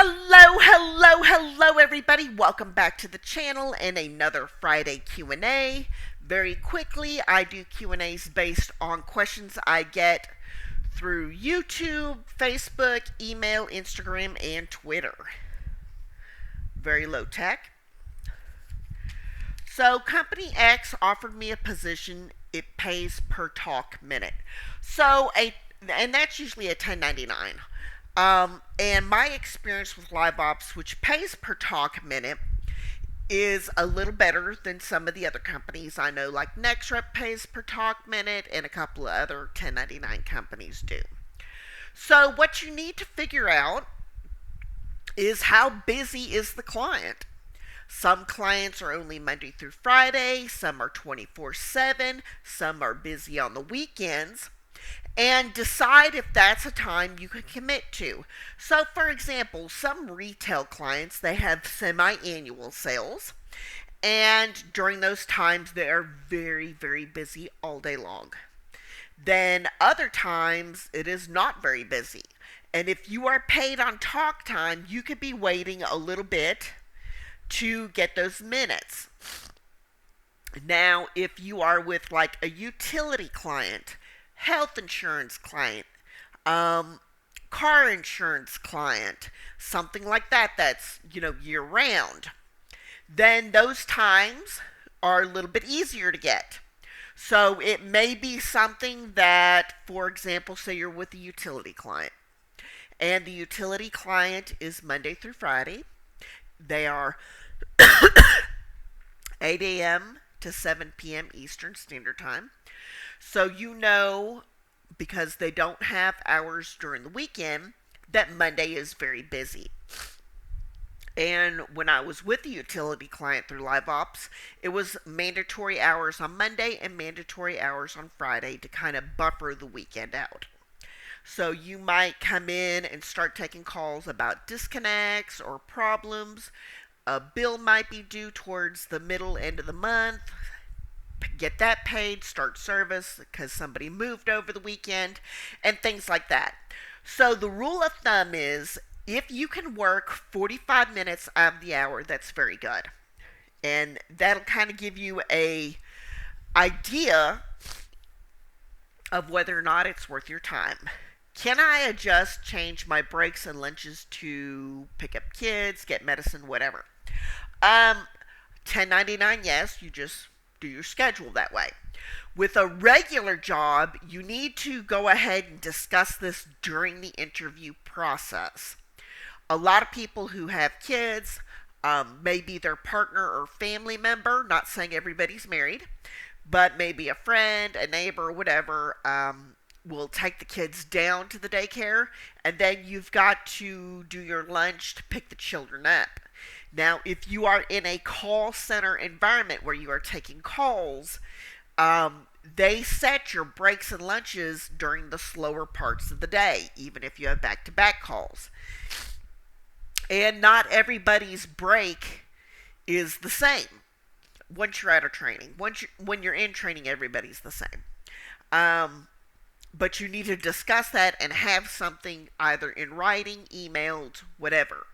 Hello everybody. Welcome back to the channel and another Friday Q&A. Very quickly, I do Q&As based on questions I get through YouTube, Facebook, email, Instagram, and Twitter. Very low tech. So, Company X offered me a position. It pays per talk minute. And that's usually a 1099. And my experience with Live Ops, which pays per talk minute, is a little better than some of the other companies I know, like NextRep pays per talk minute, and a couple of other 1099 companies do. So, what you need to figure out is how busy is the client. Some clients are only Monday through Friday, some are 24/7, some are busy on the weekends, and decide if that's a time you can commit to. So, for example, some retail clients, they have semi-annual sales, and during those times they are very busy all day long. Then other times it is not very busy. And if you are paid on talk time, you could be waiting a little bit to get those minutes. Now, if you are with like a utility client, health insurance client, car insurance client, something like that, that's, year round, then those times are a little bit easier to get. So it may be something that, for example, say you're with a utility client, and the utility client is Monday through Friday. They are 8 a.m. to 7 p.m. Eastern Standard Time. So because they don't have hours during the weekend, that Monday is very busy. And when I was with the utility client through Live Ops, it was mandatory hours on Monday and mandatory hours on Friday to kind of buffer the weekend out. So you might come in and start taking calls about disconnects or problems. A bill might be due towards the middle end of the month. Get that paid, start service because somebody moved over the weekend, and things like that. So the rule of thumb is if you can work 45 minutes out of the hour, that's very good. And that'll kind of give you a idea of whether or not it's worth your time. Can I change my breaks and lunches to pick up kids, get medicine, whatever? 1099, yes, you just do your schedule that way. With a regular job, you need to go ahead and discuss this during the interview process. A lot of people who have kids, maybe their partner or family member, not saying everybody's married, but maybe a friend, a neighbor, whatever, will take the kids down to the daycare, and then you've got to do your lunch to pick the children up. Now, if you are in a call center environment where you are taking calls, they set your breaks and lunches during the slower parts of the day, even if you have back-to-back calls. And not everybody's break is the same once you're out of training. When you're in training, everybody's the same. But you need to discuss that and have something either in writing, emailed, whatever.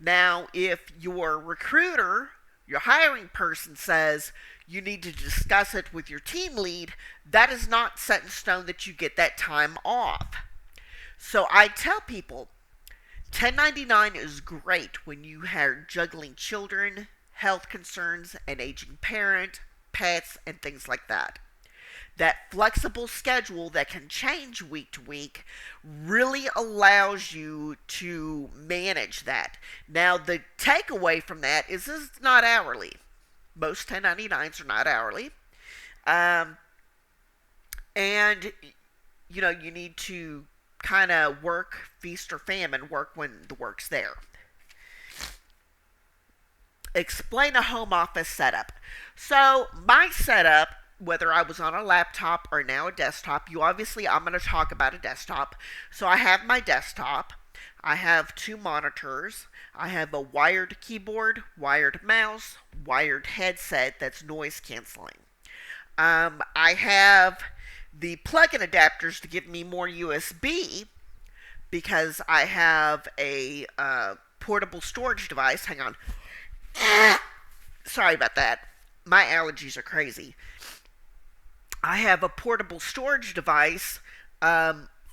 Now, if your recruiter, your hiring person says you need to discuss it with your team lead, that is not set in stone that you get that time off. So I tell people 1099 is great when you are juggling children, health concerns, an aging parent, pets, and things like that. That flexible schedule that can change week to week really allows you to manage that. Now, the takeaway from that is this is not hourly. Most 1099s are not hourly. And, you need to kind of work, feast or famine, work when the work's there. Explain a home office setup. So, my setup, whether I was on a laptop or now a desktop, I'm going to talk about a desktop. So I have my desktop. I have 2 monitors. I have a wired keyboard, wired mouse, wired headset that's noise canceling. I have the plug-in adapters to give me more USB because I have a portable storage device. Hang on. Sorry about that. My allergies are crazy. I have a portable storage device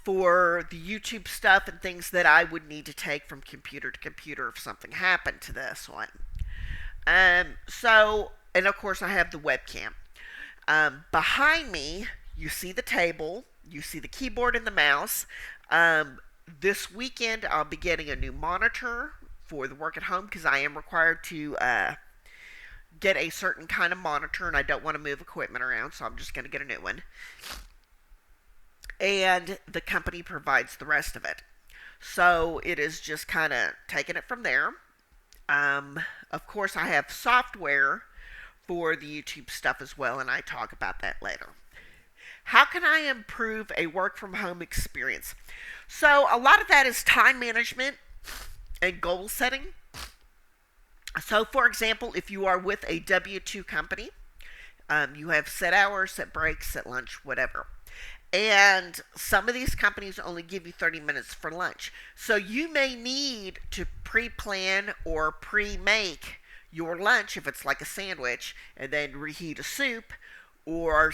for the YouTube stuff and things that I would need to take from computer to computer if something happened to this one. And of course, I have the webcam. Behind me, you see the table, you see the keyboard and the mouse. This weekend, I'll be getting a new monitor for the work at home because I am required to get a certain kind of monitor, and I don't want to move equipment around, so I'm just going to get a new one. And the company provides the rest of it. So it is just kind of taking it from there. Of course, I have software for the YouTube stuff as well, and I talk about that later. How can I improve a work from home experience? So a lot of that is time management and goal setting. So, for example, if you are with a W-2 company, you have set hours, set breaks, set lunch, whatever. And some of these companies only give you 30 minutes for lunch. So you may need to pre-plan or pre-make your lunch if it's like a sandwich, and then reheat a soup, or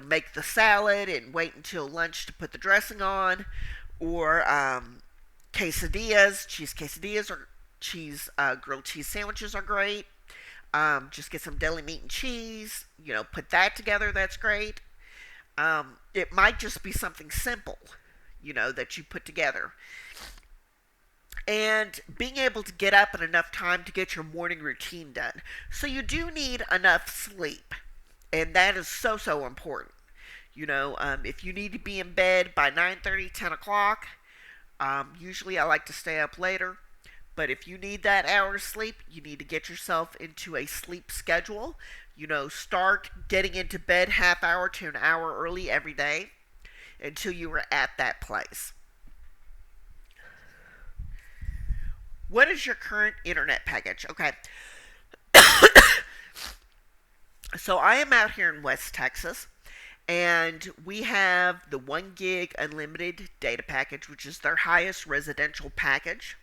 make the salad and wait until lunch to put the dressing on, or quesadillas, cheese quesadillas, or grilled cheese sandwiches are great. Just get some deli meat and cheese, put that together. That's great. It might just be something simple, that you put together. And being able to get up in enough time to get your morning routine done. So you do need enough sleep. And that is so, so important. If you need to be in bed by 9:30, 10 o'clock, usually I like to stay up later. But if you need that hour of sleep, you need to get yourself into a sleep schedule. Start getting into bed half hour to an hour early every day until you are at that place. What is your current internet package? Okay. So I am out here in West Texas, and we have the 1 gig unlimited data package, which is their highest residential package.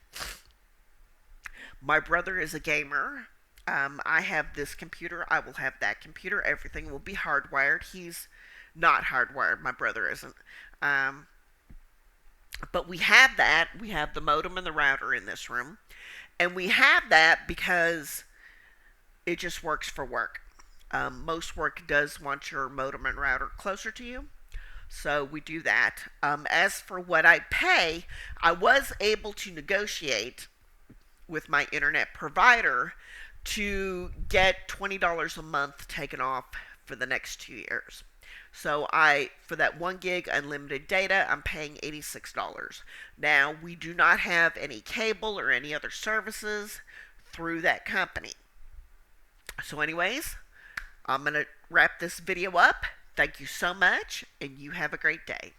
My brother is a gamer. I have this computer. I will have that computer. Everything will be hardwired. He's not hardwired. My brother isn't. But we have that. We have the modem and the router in this room. And we have that because it just works for work. Most work does want your modem and router closer to you. So we do that. As for what I pay, I was able to negotiate with my internet provider to get $20 a month taken off for the next 2 years. So for that 1 gig unlimited data, I'm paying $86. Now, we do not have any cable or any other services through that company. So anyways, I'm going to wrap this video up. Thank you so much, and you have a great day.